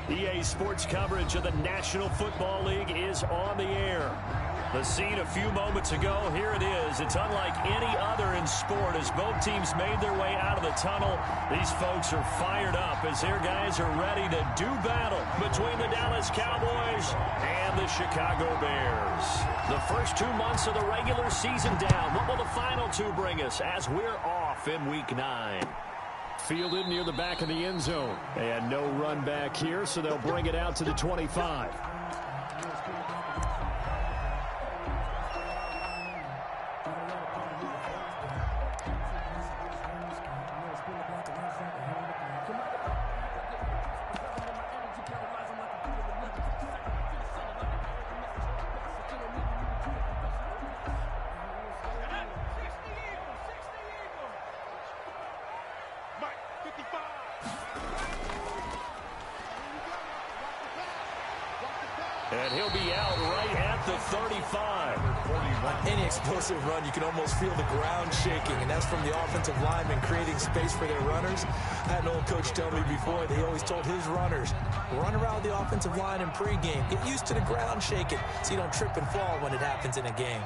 EA Sports coverage of the National Football League is on the air. The scene a few moments ago, here it is. It's unlike any other in sport as both teams made their way out of the tunnel. These folks are fired up as their guys are ready to do battle between the Dallas Cowboys and the Chicago Bears. The first 2 months of the regular season down. What will the final two bring us as we're off in Week 9? Fielded near the back of the end zone. And no run back here, so they'll bring it out to the 25. And he'll be out right at the 35. On any explosive run, you can almost feel the ground shaking, and that's from the offensive linemen creating space for their runners. I had an old coach tell me before, he always told his runners, run around the offensive line in pregame. Get used to the ground shaking so you don't trip and fall when it happens in a game.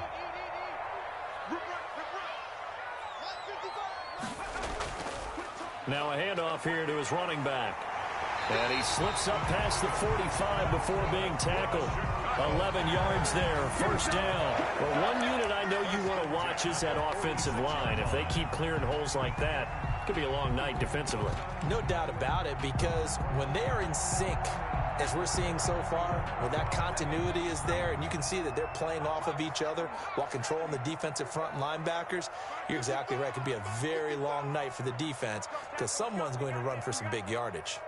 Now a handoff here to his running back. And he slips up past the 45 before being tackled. 11 yards there, first down. Well, one unit I know you want to watch is that offensive line. If they keep clearing holes like that, it could be a long night defensively. No doubt about it, because when they are in sync, as we're seeing so far, where that continuity is there, and you can see that they're playing off of each other while controlling the defensive front linebackers, you're exactly right. It could be a very long night for the defense because someone's going to run for some big yardage.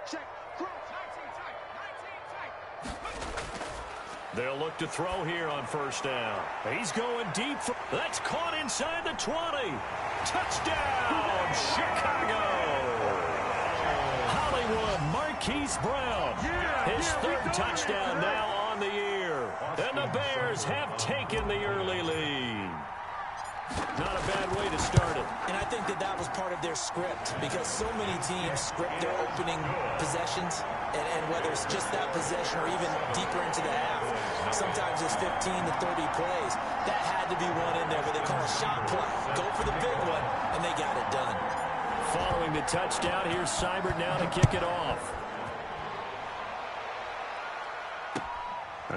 They'll look to throw here on first down. He's going deep. That's caught inside the 20. Touchdown, Chicago. Hollywood Marquise Brown. His third touchdown now on the year. And the Bears have taken the early lead. Not a bad way to start it. And I think that was part of their script, because so many teams script their opening possessions, and whether it's just that possession or even deeper into the half, sometimes it's 15 to 30 plays. That had to be one in there, but they call a shot play. Go for the big one, and they got it done. Following the touchdown, here's Seibert now to kick it off.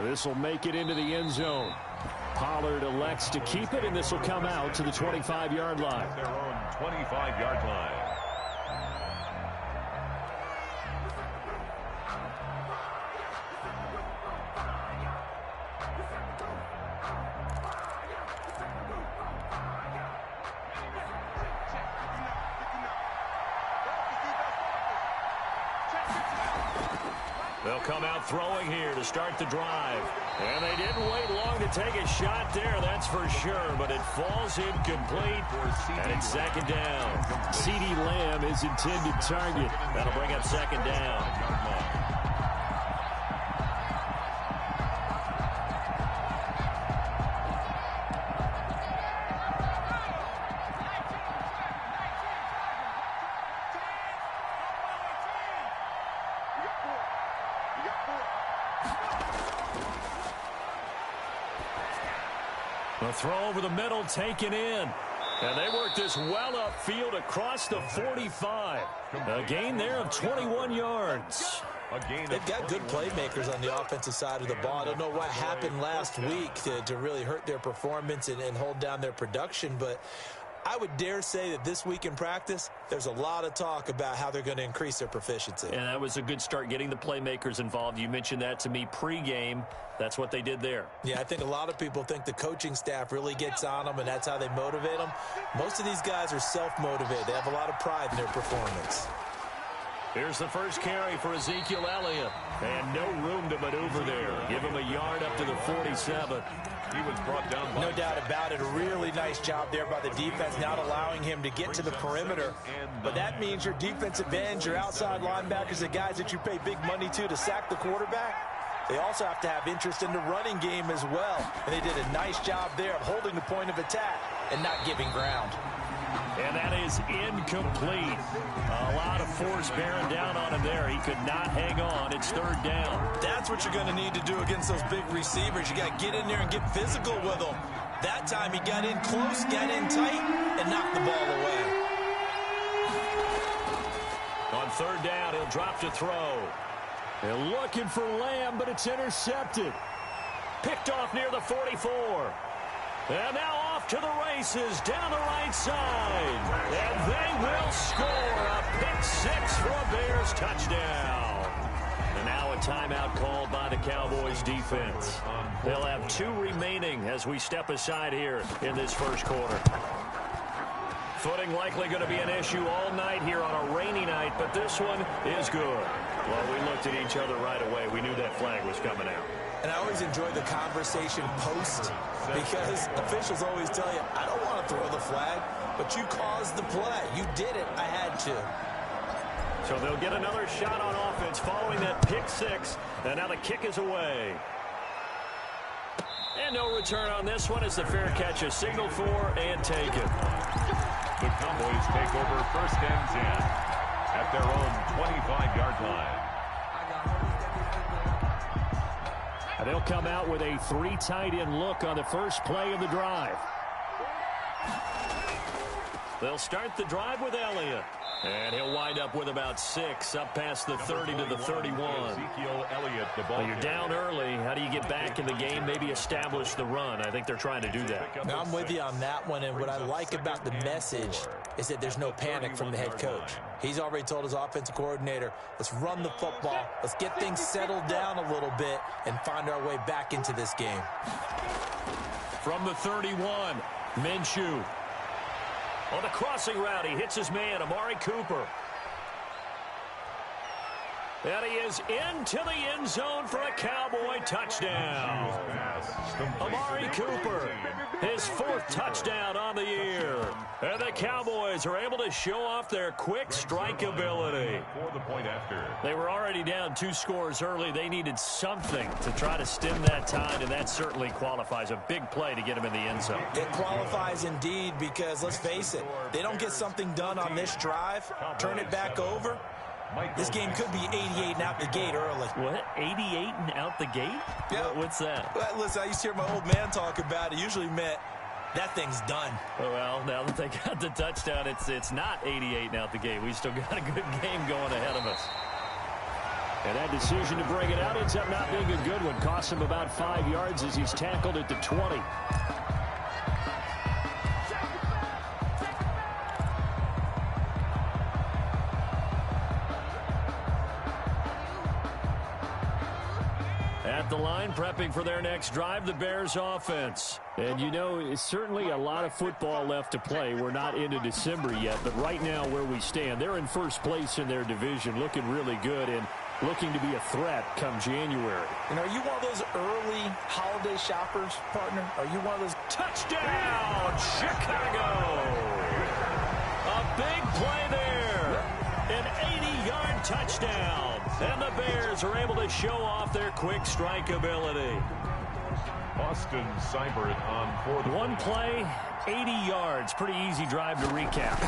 This will make it into the end zone. Pollard elects to keep it, and this will come out to the 25-yard line. Their own 25-yard line. They'll come out throwing here to start the drive. And they didn't wait long to take a shot there, that's for sure. But it falls incomplete, and it's second down. CeeDee Lamb is intended target. That'll bring up second down. The throw over the middle taken in. And they work this well upfield across the 45. A gain there of 21 yards. They've got good playmakers on the offensive side of the ball. I don't know what happened last week to really hurt their performance and hold down their production, but I would dare say that this week in practice, there's a lot of talk about how they're going to increase their proficiency. And that was a good start, getting the playmakers involved. You mentioned that to me pregame. That's what they did there. Yeah, I think a lot of people think the coaching staff really gets on them, and that's how they motivate them. Most of these guys are self-motivated. They have a lot of pride in their performance. Here's the first carry for Ezekiel Elliott. And no room to maneuver there. Give him a yard up to the 47. He was brought down by... No doubt about it. A really nice job there by the defense, not allowing him to get to the perimeter. But that means your defensive ends, your outside linebackers, the guys that you pay big money to sack the quarterback, they also have to have interest in the running game as well. And they did a nice job there of holding the point of attack and not giving ground. And that is incomplete. A lot of force bearing down on him there. He could not hang on. It's third down. That's what you're going to need to do against those big receivers. You got to get in there and get physical with them. That time he got in close, got in tight, and knocked the ball away. On third down, he'll drop to throw. They're looking for Lamb, but it's intercepted. Picked off near the 44. And now off to the races down the right side. And they will score a pick six for a Bears touchdown. And now a timeout called by the Cowboys defense. They'll have 2 remaining as we step aside here in this first quarter. Footing likely going to be an issue all night here on a rainy night, but this one is good. Well, we looked at each other right away. We knew that flag was coming out. And I always enjoy the conversation post because officials always tell you, I don't want to throw the flag, but you caused the play. You did it. I had to. So they'll get another shot on offense following that pick six. And now the kick is away. And no return on this one as the fair catch is signaled for and taken. The Cowboys take over first and 10 at their own 25-yard line. And they'll come out with a 3 tight end look on the first play of the drive. They'll start the drive with Elliott. And he'll wind up with about 6, up past the 30 to the 31. Ezekiel Elliott, the ball. Well, you're down early. How do you get back in the game? Maybe establish the run. I think they're trying to do that. Now, I'm with you on that one, and what I like about the message is that there's no panic from the head coach. He's already told his offensive coordinator, let's run the football, let's get things settled down a little bit, and find our way back into this game. From the 31, Minshew. On the crossing route, he hits his man, Amari Cooper. And he is into the end zone for a Cowboy touchdown. Amari Cooper, his 4th touchdown on the year. And the Cowboys are able to show off their quick strike ability. For the point after. They were already down 2 scores early. They needed something to try to stem that tide, and that certainly qualifies. A big play to get him in the end zone. It qualifies indeed because, let's face it, they don't get something done on this drive, turn it back over. This game could be 88 and out the gate early. What? 88 and out the gate? Yeah. What's that? Well, listen, I used to hear my old man talk about it. Usually meant that thing's done. Well, now that they got the touchdown, it's not 88 and out the gate. We still got a good game going ahead of us. And that decision to bring it out ends up not being a good one. Costs him about 5 yards as he's tackled at the 20. At the line, prepping for their next drive, the Bears offense. And you know, it's certainly a lot of football left to play. We're not into December yet, but right now where we stand, they're in first place in their division, looking really good and looking to be a threat come January. And are you one of those early holiday shoppers, partner? Are you one of those? Touchdown, Chicago! A big play there. An 80-yard touchdown. And the Bears are able to show off their quick strike ability. Austin Seibert on for the one play, 80 yards. Pretty easy drive to recap.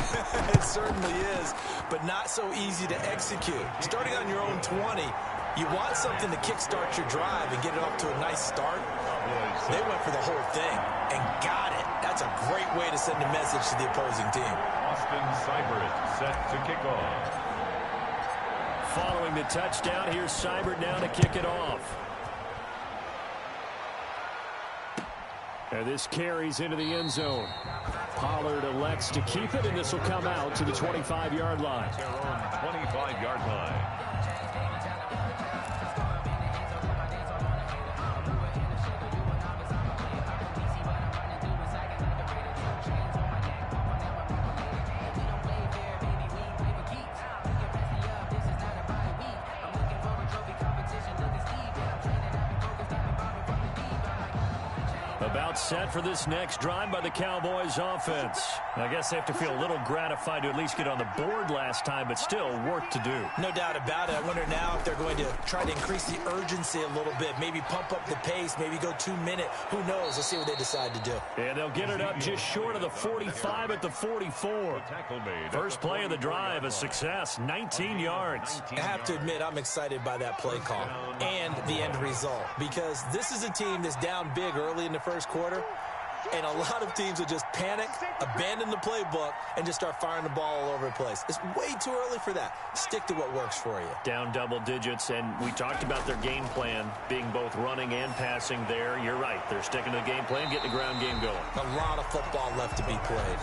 It certainly is, but not so easy to execute. Starting on your own 20, you want something to kickstart your drive and get it off to a nice start. They went for the whole thing and got it. That's a great way to send a message to the opposing team. Austin Seibert set to kick off. Following the touchdown, here's Seibert now to kick it off. And this carries into the end zone. Pollard elects to keep it, and this will come out to the 25-yard line. Their own 25-yard line. About set for this next drive by the Cowboys offense. I guess they have to feel a little gratified to at least get on the board last time, but still work to do. No doubt about it. I wonder now if they're going to try to increase the urgency a little bit, maybe pump up the pace, maybe go 2-minute. Who knows? Let's see what they decide to do. And they'll get it up just short of the 45 at the 44. First play of the drive, a success, 19 yards. I have to admit, I'm excited by that play call and the end result, because this is a team that's down big early in the first quarter. And a lot of teams will just panic, abandon the playbook, and just start firing the ball all over the place. It's way too early for that. Stick to what works for you. Down double digits, and we talked about their game plan being both running and passing there. You're right. They're sticking to the game plan, getting the ground game going. A lot of football left to be played.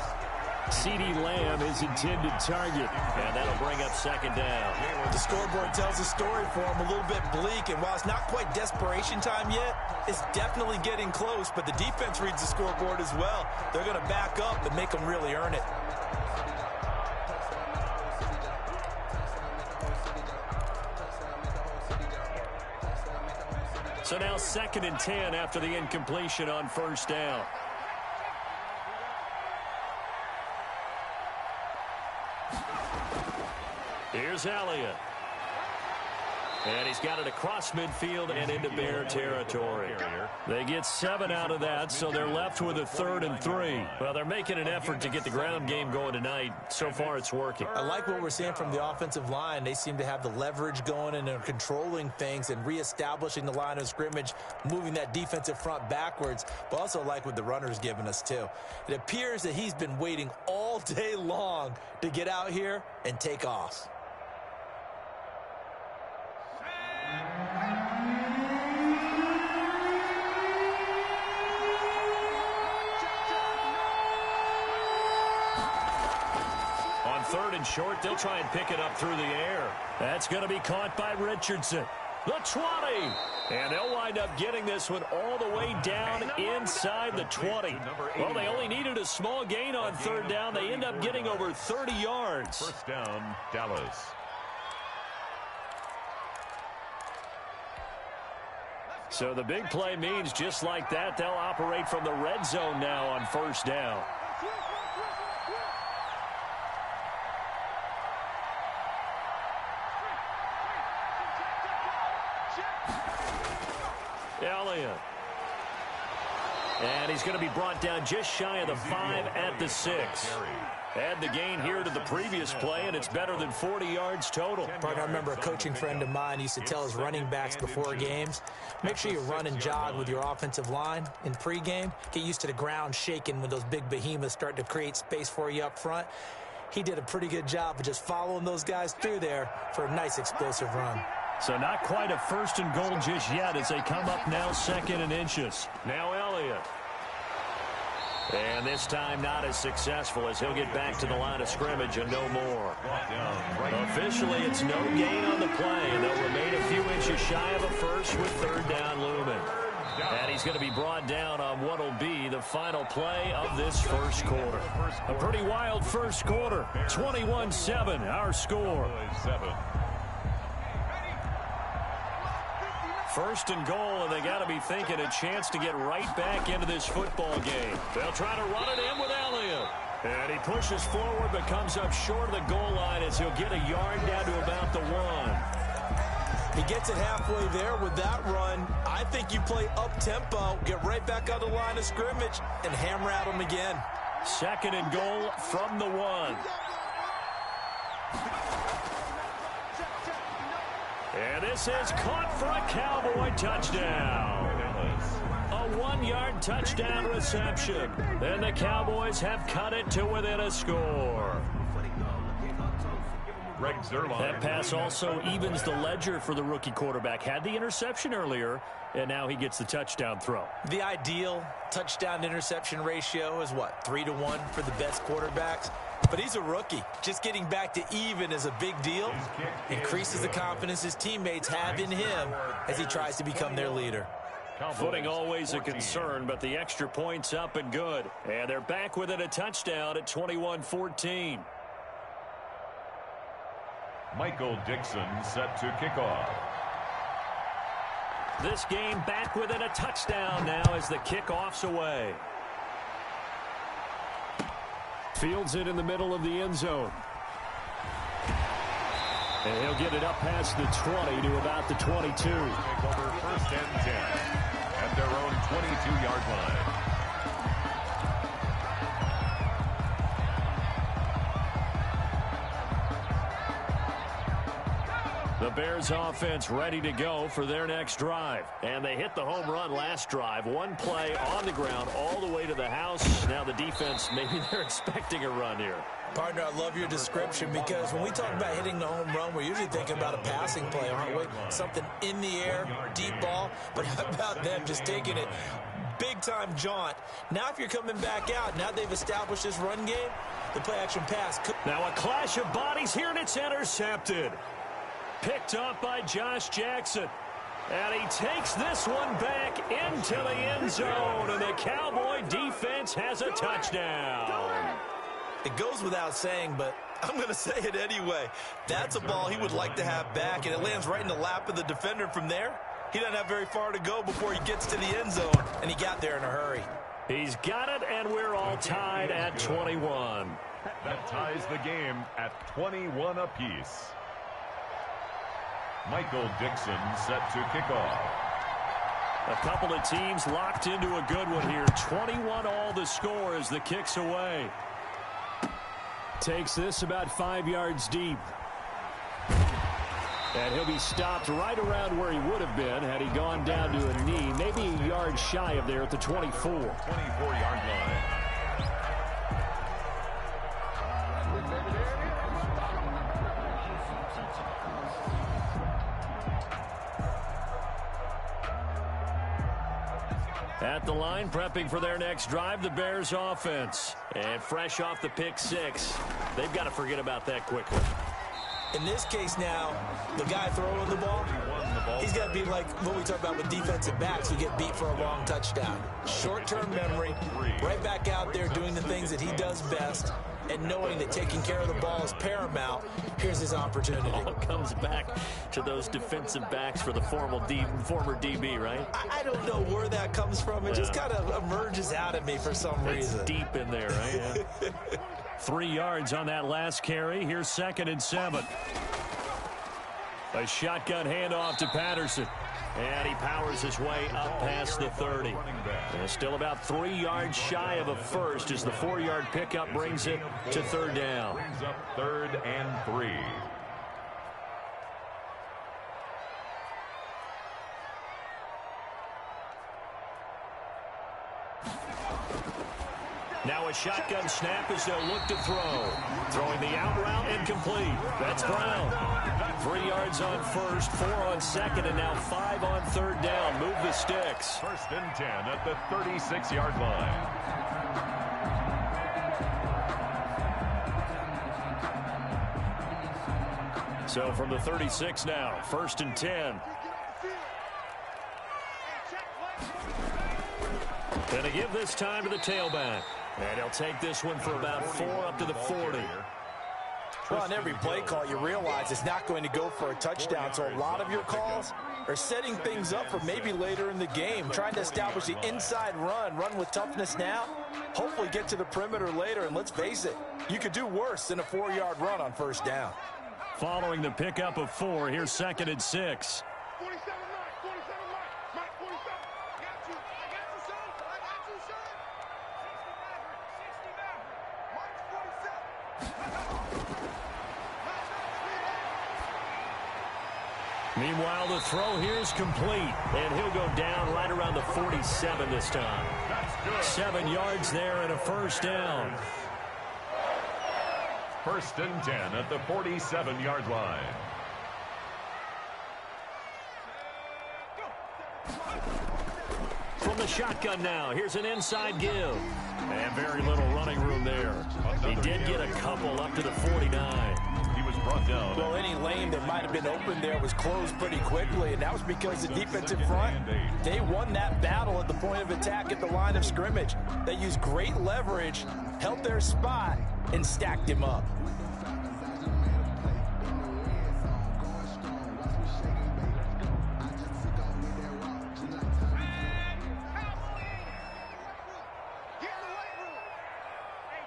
CeeDee Lamb is intended target, and that'll bring up second down. The scoreboard tells a story for him, a little bit bleak, and while it's not quite desperation time yet, it's definitely getting close, but the defense reads the scoreboard as well. They're going to back up and make them really earn it. So now 2nd and 10 after the incompletion on first down. Here's Elliott. And he's got it across midfield and into Bear territory. They get 7 out of that, so they're left with a 3rd and 3. Well, they're making an effort to get the ground game going tonight. So far, it's working. I like what we're seeing from the offensive line. They seem to have the leverage going, and they're controlling things and reestablishing the line of scrimmage, moving that defensive front backwards, but also like what the runner's giving us, too. It appears that he's been waiting all day long to get out here and take off. On 3rd and short, they'll try and pick it up through the air. That's going to be caught by Richardson. The 20. And they'll wind up getting this one all the way down inside the 20. Well, they only needed a small gain on 3rd down. They end up getting over 30 yards. First down, Dallas. So the big play means just like that, they'll operate from the red zone now on first down. Elliott. And he's going to be brought down just shy of the 5 at the 6. Add the gain here to the previous play, and it's better than 40 yards total. Partner, I remember a coaching friend of mine used to tell his running backs before games, make sure you run and jog with your offensive line in pregame. Get used to the ground shaking when those big behemoths start to create space for you up front. He did a pretty good job of just following those guys through there for a nice explosive run. So not quite a 1st and goal just yet as they come up now 2nd and inches. Now Elliott. And this time not as successful as he'll get back to the line of scrimmage and no more. Officially, it's no gain on the play, and they'll remain a few inches shy of a first with 3rd down looming. And he's going to be brought down on what will be the final play of this first quarter. A pretty wild first quarter. 21-7, our score. 1st and goal, and they got to be thinking a chance to get right back into this football game. They'll try to run it in with Elliott. And he pushes forward but comes up short of the goal line as he'll get a yard down to about the 1. He gets it halfway there with that run. I think you play up-tempo, get right back on the line of scrimmage, and hammer at him again. 2nd and goal from the 1. And this is caught for a Cowboy touchdown. A 1-yard touchdown reception. And the Cowboys have cut it to within a score. That pass also evens the ledger for the rookie quarterback. Had the interception earlier, and now he gets the touchdown throw. The ideal touchdown-interception ratio is what, 3-to-1 for the best quarterbacks? But he's a rookie. Just getting back to even is a big deal. Increases the confidence his teammates have in him as he tries to become their leader. Footing always a concern, but the extra point's up and good. And they're back within a touchdown at 21-14. Michael Dixon set to kick off. This game back within a touchdown now as the kickoff's away. Fields it in the middle of the end zone. And he'll get it up past the 20 to about the 22. Take over first and 10 at their own 22-yard line. The Bears offense ready to go for their next drive. And they hit the home run last drive. One play on the ground all the way to the house. Now the defense, maybe they're expecting a run here. Partner, I love your description because when we talk about hitting the home run, we're usually thinking about a passing play, aren't we? Something in the air, deep ball. But how about them just taking it big-time jaunt? Now if you're coming back out, now they've established this run game, the play-action pass. Now a clash of bodies here, and it's intercepted. Picked up by Josh Jackson. And he takes this one back into the end zone. And the Cowboy defense has a touchdown. It goes without saying, but I'm going to say it anyway. That's a ball he would like to have back, and it lands right in the lap of the defender from there. He doesn't have very far to go before he gets to the end zone, and he got there in a hurry. He's got it, and we're all tied at 21. That ties the game at 21 apiece. Michael Dixon set to kick off. A couple of teams locked into a good one here. 21 all the score as the kick's away. Takes this about 5 yards deep. And he'll be stopped right around where he would have been had he gone down to a knee. Maybe a yard shy of there at the 24. 24-yard line. At the line, prepping for their next drive, the Bears offense. And fresh off the pick six, they've got to forget about that quickly. In this case now, the guy throwing the ball, he's got to be like what we talk about with defensive backs who get beat for a long touchdown. Short-term memory, right back out there doing the things that he does best, and knowing that taking care of the ball is paramount. Here's his opportunity. All comes back to those defensive backs for the former DB, right? I don't know where that comes from. It just kind of emerges out of me for some reason. It's deep in there, right? Yeah. 3 yards on that last carry. Here's 2nd and 7. A shotgun handoff to Patterson. And he powers his way up past the 30. And still about 3 yards shy of a first as the 4-yard pickup brings it to 3rd down. Brings up 3rd and 3. Now a shotgun snap as they'll look to throw. Throwing the out route incomplete. That's Brown. 3 yards on first, 4 on second, and now 5 on 3rd down. Move the sticks. 1st and 10 at the 36-yard line. So from the 36 now, 1st and 10. Going to give this time to the tailback. And he'll take this one for about 4 up to the 40. Well, on every play call, you realize it's not going to go for a touchdown. So a lot of your calls are setting things up for maybe later in the game, trying to establish the inside run with toughness now, hopefully get to the perimeter later. And let's face it, you could do worse than a 4-yard run on 1st down. Following the pickup of 4, here's 2nd and 6. Meanwhile, the throw here is complete, and he'll go down right around the 47 this time. 7 yards there and a 1st down. 1st and 10 at the 47-yard line. From the shotgun now, here's an inside give. And very little running room there. He did get a couple up to the 49. He was brought down. Well, any lane that might have been open there was closed pretty quickly, and that was because the defensive front, they won that battle at the point of attack at the line of scrimmage. They used great leverage, held their spot, and stacked him up.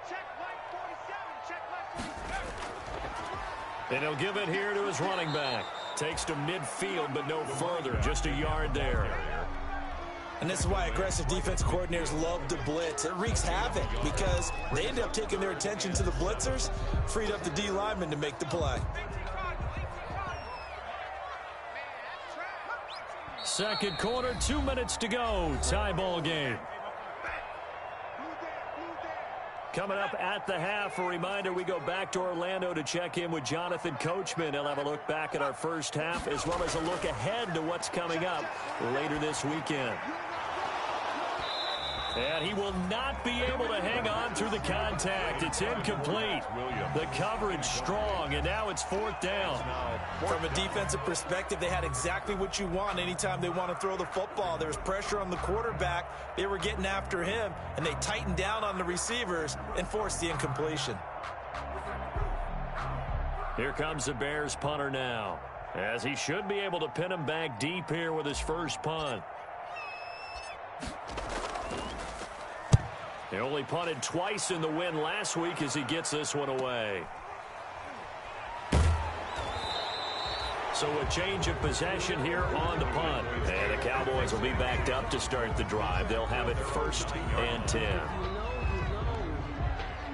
Check, Mike 47. And he'll give it here to his running back. Takes to midfield, but no further. Just a yard there. And this is why aggressive defense coordinators love to blitz. It wreaks havoc because they end up taking their attention to the blitzers, freed up the D lineman to make the play. Second quarter, 2 minutes to go. Tie ball game. Coming up at the half, a reminder, we go back to Orlando to check in with Jonathan Coachman. He'll have a look back at our first half as well as a look ahead to what's coming up later this weekend. And he will not be able to hang on through the contact. It's incomplete. The coverage strong, and now it's fourth down. From a defensive perspective, they had exactly what you want anytime they want to throw the football. There was pressure on the quarterback. They were getting after him, and they tightened down on the receivers and forced the incompletion. Here comes the Bears punter now, as he should be able to pin him back deep here with his first punt. He only punted twice in the win last week as he gets this one away. So a change of possession here on the punt. And the Cowboys will be backed up to start the drive. They'll have it 1st and 10.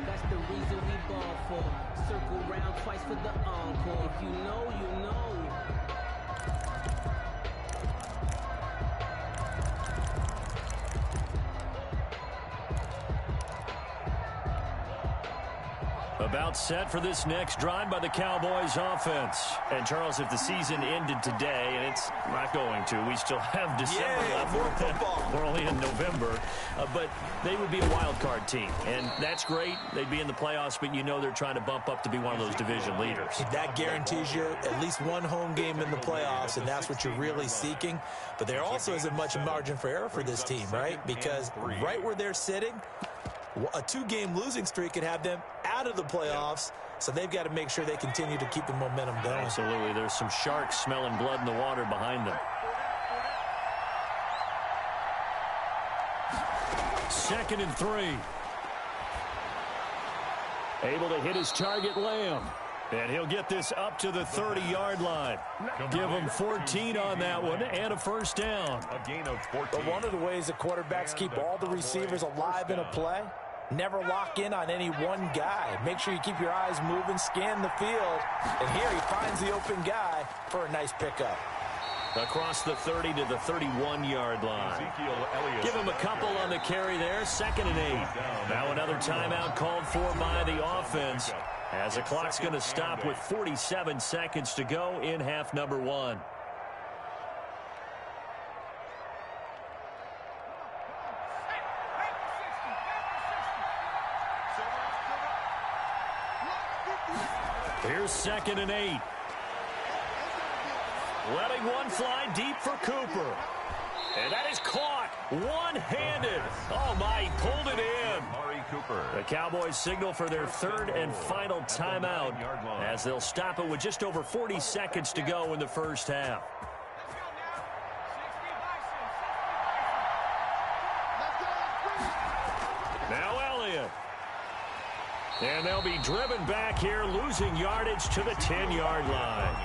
That's the reason we ball for. Circle round twice for the encore. If you know, you know. About set for this next drive by the Cowboys offense. And, Charles, if the season ended today, and it's not going to, we still have December left. More football. We're only in November. But they would be a wild card team. And that's great. They'd be in the playoffs, but you know they're trying to bump up to be one of those division leaders. That guarantees you at least one home game in the playoffs, and that's what you're really seeking. But there also isn't much margin for error for this team, right? Because right where they're sitting, a 2-game losing streak could have them out of the playoffs, so they've got to make sure they continue to keep the momentum going. Absolutely. There's some sharks smelling blood in the water behind them. 2nd and 3. Able to hit his target, Lamb. And he'll get this up to the 30-yard line. Give him 14 on that one and a first down. A gain of 14. But one of the ways the quarterbacks keep all the receivers alive in a play, never lock in on any one guy. Make sure you keep your eyes moving, scan the field. And here he finds the open guy for a nice pickup. Across the 30 to the 31-yard line. Give him a couple on the carry there. 2nd and 8. Now another timeout called for by the offense, as the clock's going to stop with 47 seconds to go in half number 1. Here's 2nd and 8. Letting one fly deep for Cooper. And that is caught one-handed. Oh, my, he pulled it in. The Cowboys signal for their 3rd and final timeout as they'll stop it with just over 40 seconds to go in the first half. Now Elliott. And they'll be driven back here, losing yardage to the 10-yard line.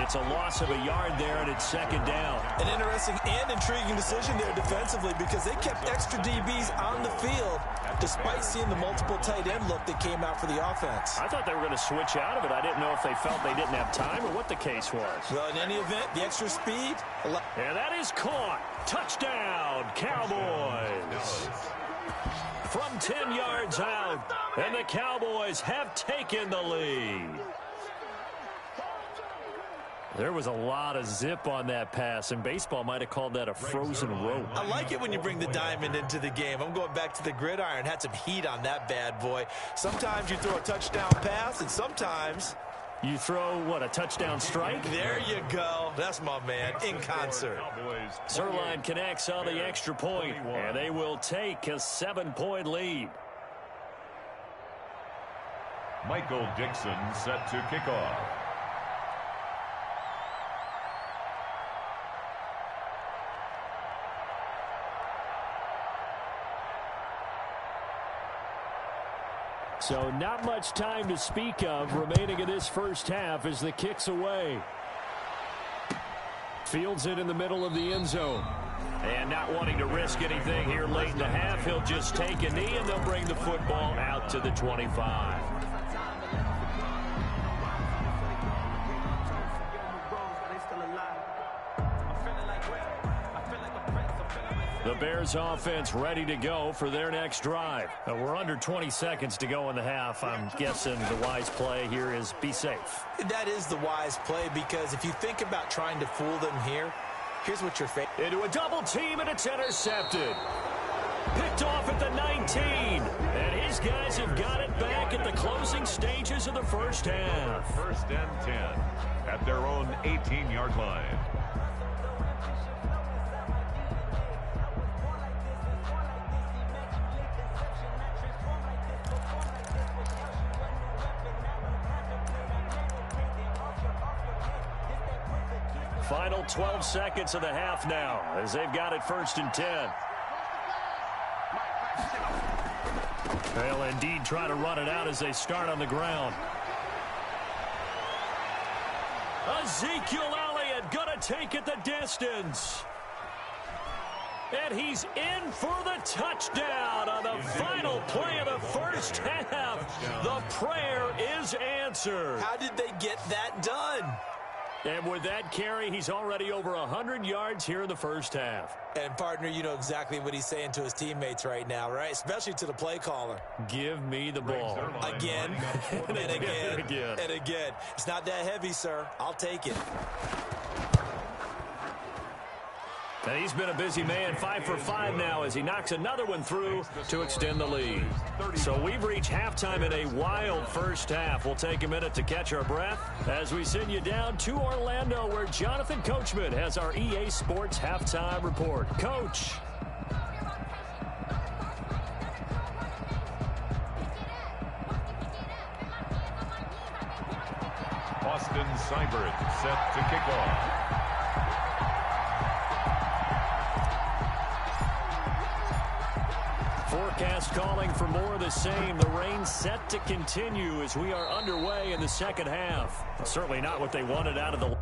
It's a loss of a yard there, and it's 2nd down. An interesting and intriguing decision there defensively because they kept extra DBs on the field despite seeing the multiple tight end look that came out for the offense. I thought they were going to switch out of it. I didn't know if they felt they didn't have time or what the case was. Well, in any event, the extra speed. And that is caught. Touchdown, Cowboys. From 10 yards out, and the Cowboys have taken the lead. There was a lot of zip on that pass, and baseball might have called that a frozen rope. I like it when you bring the diamond into the game. I'm going back to the gridiron. Had some heat on that bad boy. Sometimes you throw a touchdown pass, and sometimes you throw, what, a touchdown strike? There you go. That's my man, in concert. Zerline connects on the extra point, and they will take a 7-point lead. Michael Dixon set to kick off. So not much time to speak of remaining in this first half as the kick's away. Fields it in the middle of the end zone. And not wanting to risk anything here late in the half, he'll just take a knee and they'll bring the football out to the 25. The Bears offense ready to go for their next drive. We're under 20 seconds to go in the half. I'm guessing the wise play here is be safe. That is the wise play, because if you think about trying to fool them here, here's what you're facing. Into a double team, and it's intercepted. Picked off at the 19. And his guys have got it back at the closing stages of the first half. First and 10 at their own 18-yard line. Final 12 seconds of the half now as they've got it first and 10. They'll indeed try to run it out as they start on the ground. Ezekiel Elliott gonna take it the distance. And he's in for the touchdown on the final play of the first half. The prayer is answered. How did they get that done? And with that carry, he's already over 100 yards here in the first half. And, partner, you know exactly what he's saying to his teammates right now, right? Especially to the play caller. Give me the ball. Again, and again, and again. It's not that heavy, sir. I'll take it. And he's been a busy man, 5 for 5 now as he knocks another one through to extend the lead. So we've reached halftime in a wild first half. We'll take a minute to catch our breath as we send you down to Orlando, where Jonathan Coachman has our EA Sports halftime report. Coach. Austin Seibert set to kick off. Forecast calling for more of the same. The rain set to continue as we are underway in the second half. Certainly not what they wanted out of the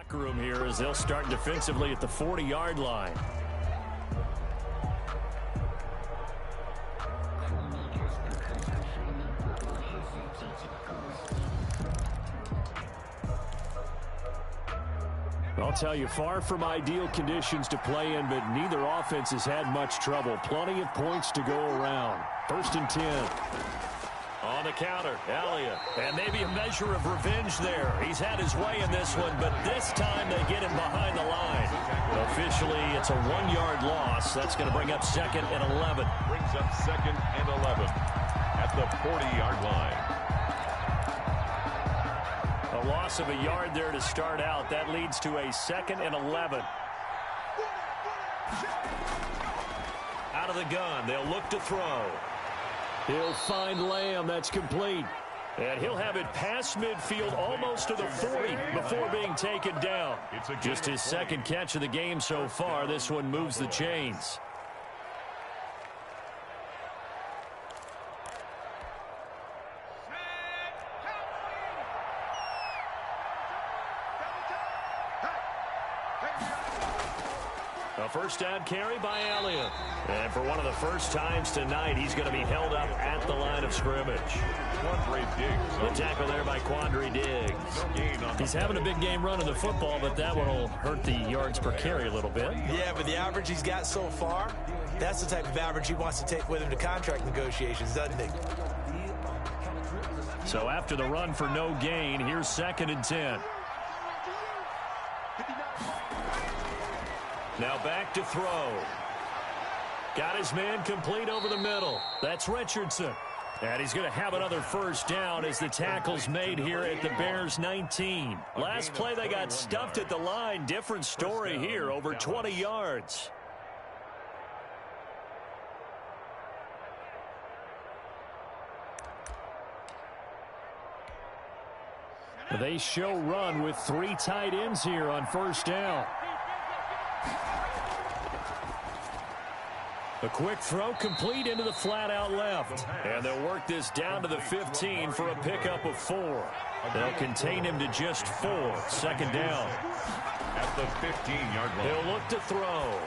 locker room here as they'll start defensively at the 40-yard line. I'll tell you, far from ideal conditions to play in, but neither offense has had much trouble. Plenty of points to go around. 1st and 10. On the counter, Elliott. And maybe a measure of revenge there. He's had his way in this one, but this time they get him behind the line. Officially, it's a 1-yard loss. That's going to bring up 2nd and 11. Brings up 2nd and 11 at the 40-yard line. A loss of a yard there to start out. That leads to a 2nd and 11. Out of the gun. They'll look to throw. He'll find Lamb. That's complete. And he'll have it past midfield almost to the 40 before being taken down. Just his 2nd catch of the game so far. This one moves the chains. A 1st down carry by Elliott. And for one of the first times tonight, he's going to be held up at the line of scrimmage. The tackle there by Quandre Diggs. He's having a big game running the football, but that one will hurt the yards per carry a little bit. Yeah, but the average he's got so far, that's the type of average he wants to take with him to contract negotiations, doesn't he? So after the run for no gain, here's 2nd and 10. Now back to throw. Got his man complete over the middle. That's Richardson. And he's going to have another 1st down as the tackle's made here at the Bears 19. Last play they got stuffed at the line. Different story here, over 20 yards. They show run with 3 tight ends here on 1st down. A quick throw complete into the flat out left. And they'll work this down to the 15 for a pickup of 4. They'll contain him to just 4. 2nd down. At the 15-yard line. They'll look to throw.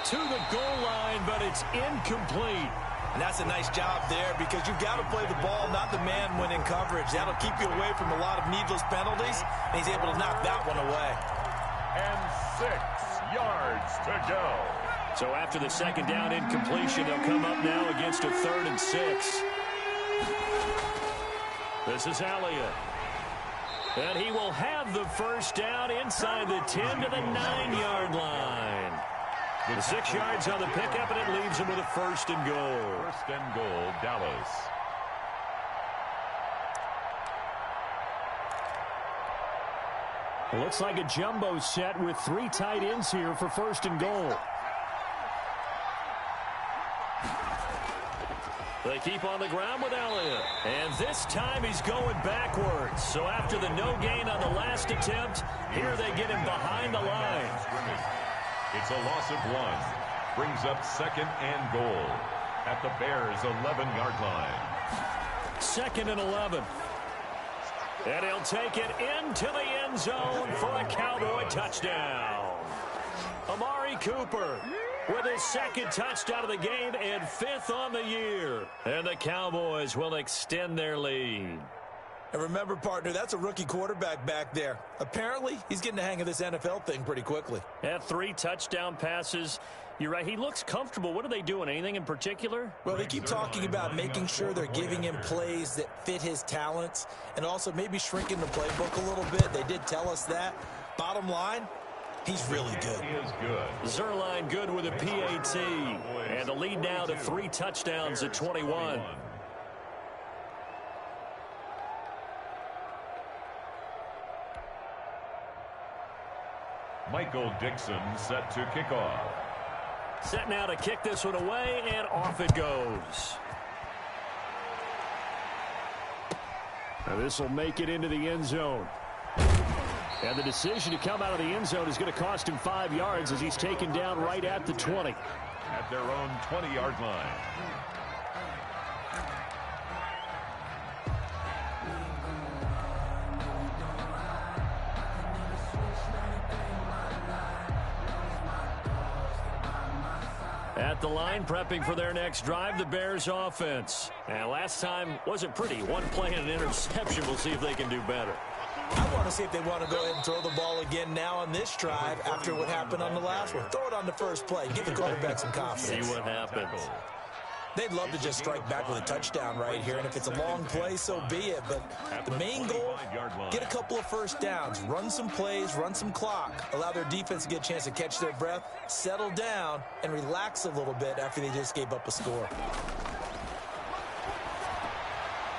To the goal line, but it's incomplete. And that's a nice job there because you've got to play the ball, not the man when in coverage. That'll keep you away from a lot of needless penalties, and he's able to knock that one away. And 6 yards to go. So after the 2nd down incompletion, they'll come up now against a 3rd and 6. This is Elliott. And he will have the 1st down inside the 10 to the 9-yard line. The 6 yards on the pickup, and it leaves him with a 1st and goal. 1st and goal, Dallas. It looks like a jumbo set with 3 tight ends here for 1st and goal. They keep on the ground with Elliott. And this time he's going backwards. So after the no gain on the last attempt, here they get him behind the line. It's a loss of 1. Brings up 2nd and goal at the Bears' 11-yard line. 2nd and 11. And he'll take it into the end zone for a Cowboy touchdown. Amari Cooper with his 2nd touchdown of the game and 5th on the year. And the Cowboys will extend their lead. And remember, partner, that's a rookie quarterback back there. Apparently, he's getting the hang of this NFL thing pretty quickly. Had 3 touchdown passes. You're right. He looks comfortable. What are they doing? Anything in particular? Well, they keep talking about making sure they're giving him plays that fit his talents and also maybe shrinking the playbook a little bit. They did tell us that. Bottom line, he's really good. He is good. Zerline good with a PAT. And the lead now to 3 touchdowns at 21. Michael Dixon set to kick off. Set now to kick this one away, and off it goes. Now this will make it into the end zone. And the decision to come out of the end zone is going to cost him 5 yards as he's taken down right at the 20. At their own 20-yard line. At the line, prepping for their next drive, the Bears offense. And last time wasn't pretty. One play and an interception. We'll see if they can do better. I want to see if they want to go ahead and throw the ball again now on this drive after what happened on the last one. Throw it on the first play. Give the quarterback some confidence. See what happens. They'd love to just strike back with a touchdown right here, and if it's a long play, so be it. But the main goal, get a couple of first downs, run some plays, run some clock, allow their defense to get a chance to catch their breath, settle down, and relax a little bit after they just gave up a score.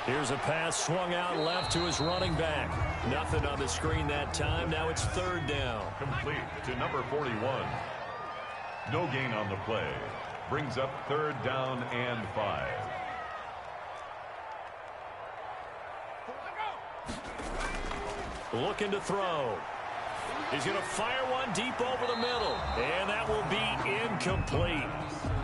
Here's a pass swung out left to his running back. Nothing on the screen that time. Now it's third down. Complete to number 41. No gain on the play. Brings up third down and 5. Looking to throw. He's going to fire one deep over the middle. And that will be incomplete.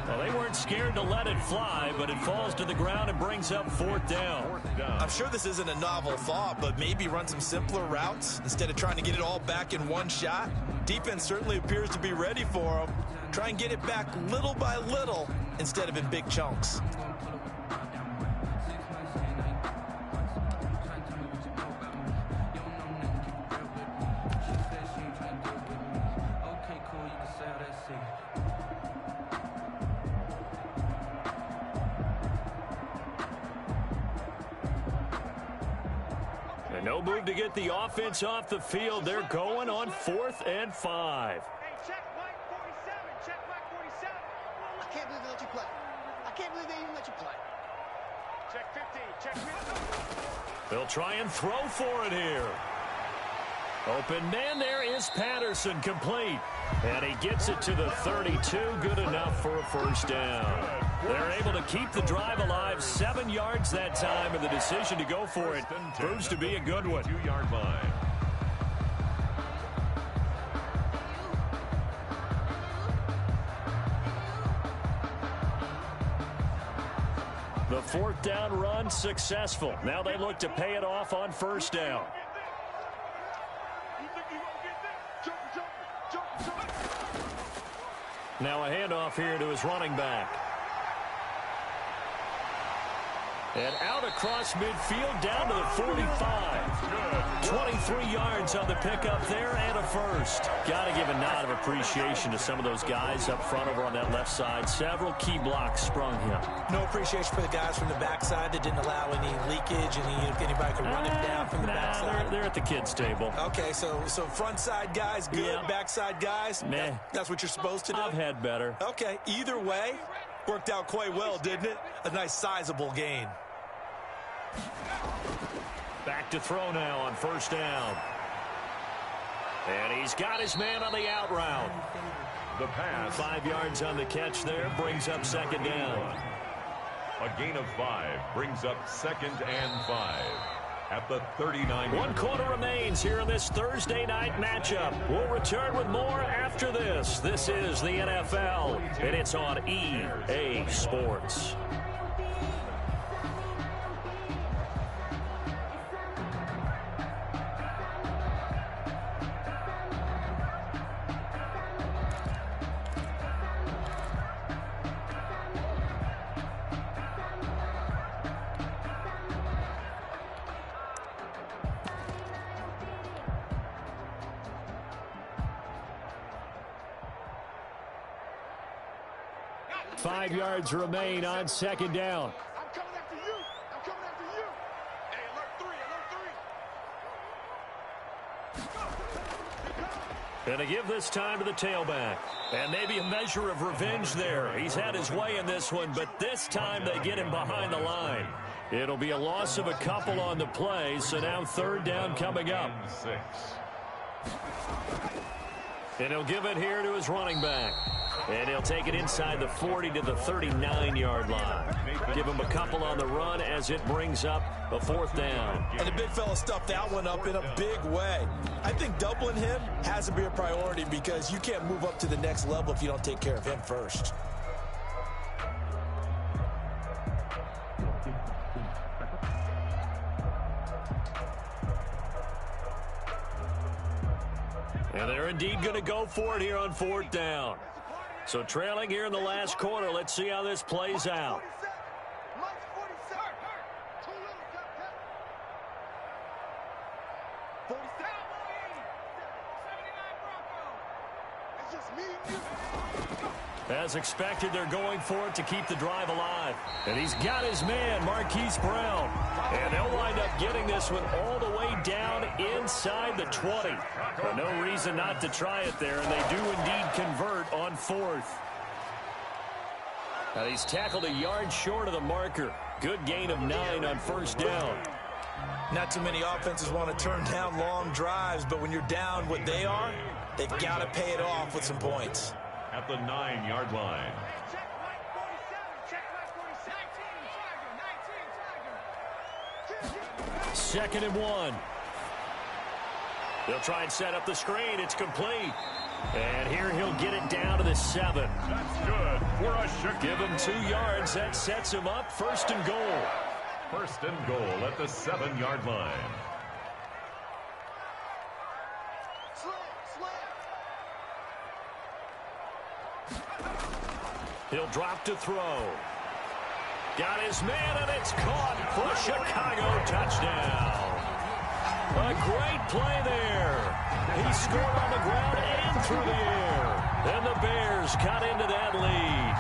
Well, they weren't scared to let it fly, but it falls to the ground and brings up fourth down. I'm sure this isn't a novel thought, but maybe run some simpler routes instead of trying to get it all back in one shot. Defense certainly appears to be ready for them. Try and get it back little by little instead of in big chunks. And no move to get the offense off the field. They're going on 4th and 5. I can't believe they let you play. I can't believe they even let you play. Check 15, check 15. They'll try and throw for it here. Open man there is Patterson, complete. And he gets it to the 32, good enough for a first down. They're able to keep the drive alive, 7 yards that time, and the decision to go for it proves to be a good one. 2-yard line. The 4th down run successful. Now they look to pay it off on first down. Now a handoff here to his running back. And out across midfield down to the 45. 23 yards on the pickup there and a first. Got to give a nod of appreciation to some of those guys up front over on that left side. Several key blocks sprung him. No appreciation for the guys from the backside that didn't allow any leakage, if anybody could run it down from the backside. They're at the kids' table. Okay, so front side guys, good. Yeah. Backside guys, meh. That's what you're supposed to do? I've had better. Okay, either way, worked out quite well, didn't it? A nice sizable gain. Back to throw now on first down. And he's got his man on the out route. The pass. 5 yards on the catch there, brings up second down. A gain of 5 brings up 2nd and 5 at the 39. 1 quarter remains here in this Thursday night matchup. We'll return with more after this. This is the NFL, and it's on EA Sports. Five yards remain on second down. I'm coming after you. I'm coming after you. Hey, alert 3, alert 3. And to give this time to the tailback. And maybe a measure of revenge there. He's had his way in this one, but this time they get him behind the line. It'll be a loss of a couple on the play, so now third down coming up. 6. And he'll give it here to his running back. And he'll take it inside the 40 to the 39-yard line. Give him a couple on the run as it brings up a fourth down. And the big fella stuffed that one up in a big way. I think doubling him has to be a priority because you can't move up to the next level if you don't take care of him first. And they're indeed going to go for it here on fourth down. So trailing here in the last quarter. Let's see how this plays out. As expected, they're going for it to keep the drive alive. And he's got his man, Marquise Brown. And they'll wind up getting this one all the way down inside the 20. But no reason not to try it there, and they do indeed convert on fourth. Now he's tackled a yard short of the marker. Good gain of 9 on first down. Not too many offenses want to turn down long drives, but when you're down what they are, they've got to pay it off with some points. At the 9-yard line. Second and 1. They'll try and set up the screen. It's complete. And here he'll get it down to the 7. That's good for a Chicago. Give him 2 yards. That sets him up first and goal. First and goal at the 7-yard line. He'll drop to throw. Got his man, and it's caught for a Chicago touchdown. A great play there. He scored on the ground and through the air. And the Bears cut into that lead.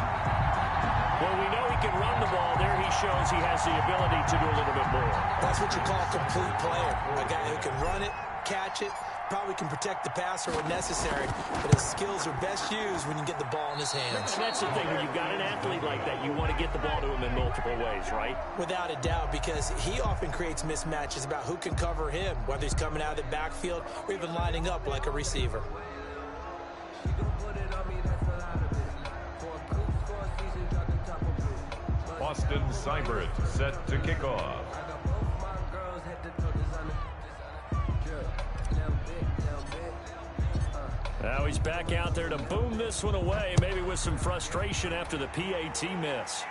Well, we know he can run the ball. There he shows he has the ability to do a little bit more. That's what you call a complete player. A guy who can run it, catch it, probably can protect the passer when necessary, but his skills are best used when you get the ball in his hands. And that's the thing. When you've got an athlete like that, you want to get the ball to him in multiple ways, right? Without a doubt, because he often creates mismatches about who can cover him, whether he's coming out of the backfield or even lining up like a receiver. Austin Seibert set to kick off. Now he's back out there to boom this one away, maybe with some frustration after the PAT miss.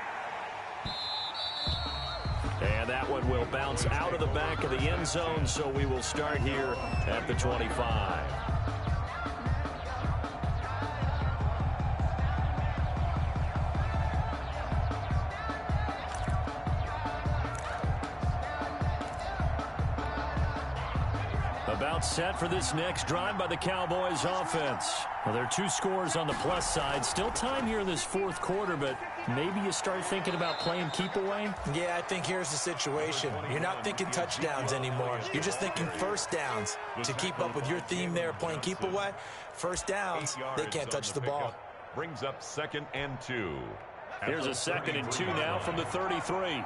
And that one will bounce out of the back of the end zone, so we will start here at the 25. About set for this next drive by the Cowboys offense. Well, there are 2 scores on the plus side. Still time here in this fourth quarter, but maybe you start thinking about playing keep away? Yeah, I think here's the situation. You're not thinking touchdowns anymore. You're just thinking first downs. To keep up with your theme there, playing keep away, first downs, they can't touch the ball. Brings up 2nd and 2. Here's a 2nd and 2 now from the 33.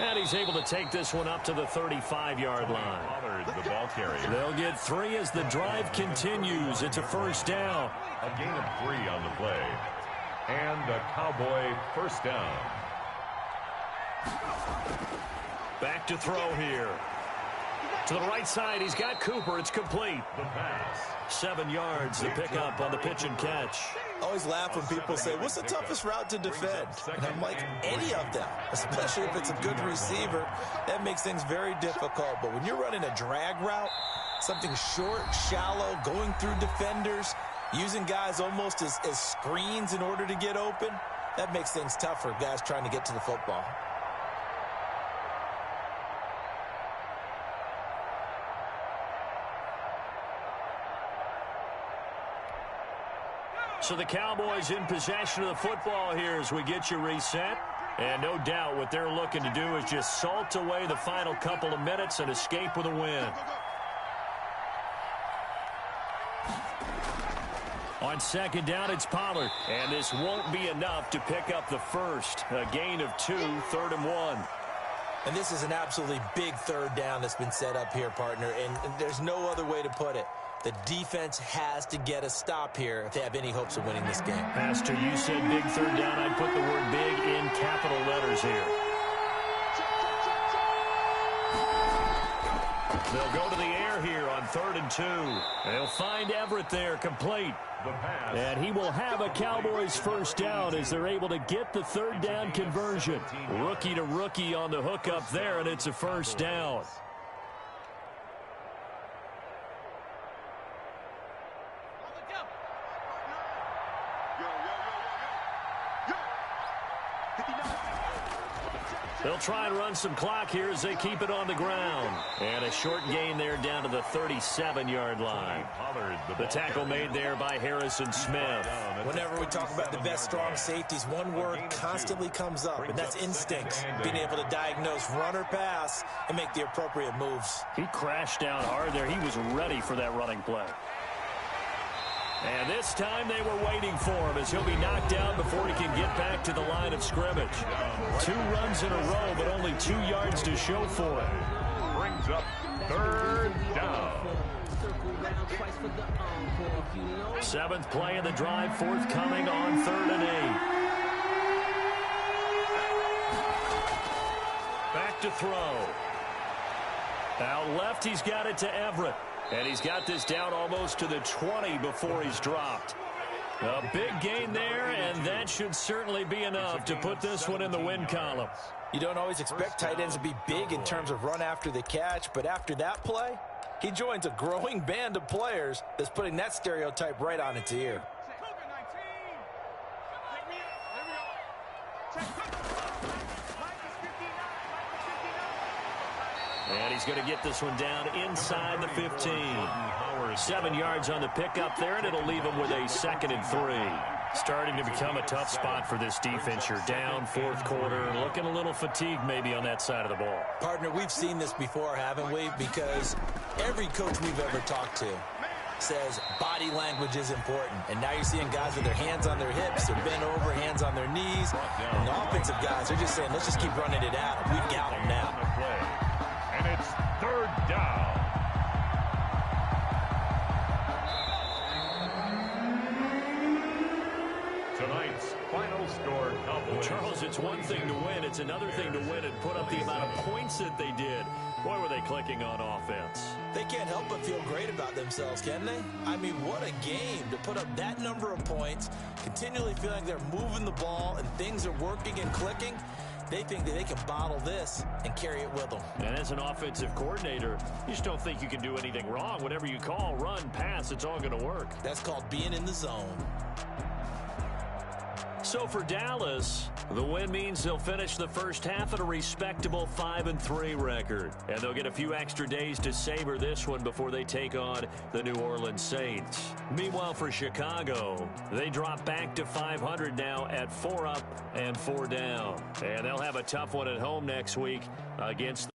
And he's able to take this one up to the 35-yard line. The ball carrier. They'll get 3 as the drive continues. It's a first down. A gain of 3 on the play. And a Cowboy first down. Back to throw here. To the right side, he's got Cooper. It's complete. The pass. 7 yards, the pickup on the pitch and catch. I always laugh when people say, what's the toughest route to defend? And I'm like, any of them, especially if it's a good receiver. That makes things very difficult. But when you're running a drag route, something short, shallow, going through defenders, using guys almost as screens in order to get open, that makes things tough for guys trying to get to the football. So the Cowboys in possession of the football here as we get you reset. And no doubt what they're looking to do is just salt away the final couple of minutes and escape with a win. On 2nd down, it's Pollard. And this won't be enough to pick up the first. A gain of 2, 3rd and 1. And this is an absolutely big 3rd down that's been set up here, partner. And there's no other way to put it. The defense has to get a stop here if they have any hopes of winning this game. Pastor, you said big 3rd down. I'd put the word big in capital letters here. They'll go to the air here on 3rd and 2. They'll find Everett there, complete. And he will have a Cowboys first down as they're able to get the 3rd down conversion. Rookie to rookie on the hookup there, and it's a first down. They'll try and run some clock here as they keep it on the ground. And a short gain there down to the 37-yard line. The tackle made there by Harrison Smith. Whenever we talk about the best strong safeties, one word constantly comes up, and that's instinct. Being able to diagnose run or pass and make the appropriate moves. He crashed down hard there. He was ready for that running play. And this time they were waiting for him as he'll be knocked down before he can get back to the line of scrimmage. 2 runs in a row, but only 2 yards to show for it. Brings up 3rd down. 7th play of the drive forthcoming on 3rd and 8. Back to throw. Out left, he's got it to Everett. And he's got this down almost to the 20 before he's dropped. A big gain there, and that should certainly be enough to put this one in the win column. You don't always expect tight ends to be big in terms of run after the catch, but after that play, he joins a growing band of players that's putting that stereotype right on its ear. And he's going to get this one down inside the 15. 7 yards on the pickup there, and it'll leave him with a 2nd and 3. Starting to become a tough spot for this defense. You're down 4th quarter, looking a little fatigued maybe on that side of the ball. Partner, we've seen this before, haven't we? Because every coach we've ever talked to says body language is important. And now you're seeing guys with their hands on their hips, they're bent over, hands on their knees. And the offensive guys are just saying, let's just keep running it at them. We've got them now. And it's 3rd down. Tonight's final score, Cowboys. Charles, it's one thing to win. It's another thing to win and put up the amount of points that they did. Boy, were they clicking on offense. They can't help but feel great about themselves, can they? I mean, what a game to put up that number of points, continually feeling they're moving the ball and things are working and clicking. They think that they can bottle this and carry it with them. And as an offensive coordinator, you just don't think you can do anything wrong. Whatever you call, run, pass, it's all going to work. That's called being in the zone. So for Dallas, the win means they'll finish the first half at a respectable 5-3 record. And they'll get a few extra days to savor this one before they take on the New Orleans Saints. Meanwhile, for Chicago, they drop back to 500 now at 4 up and 4 down. And they'll have a tough one at home next week against the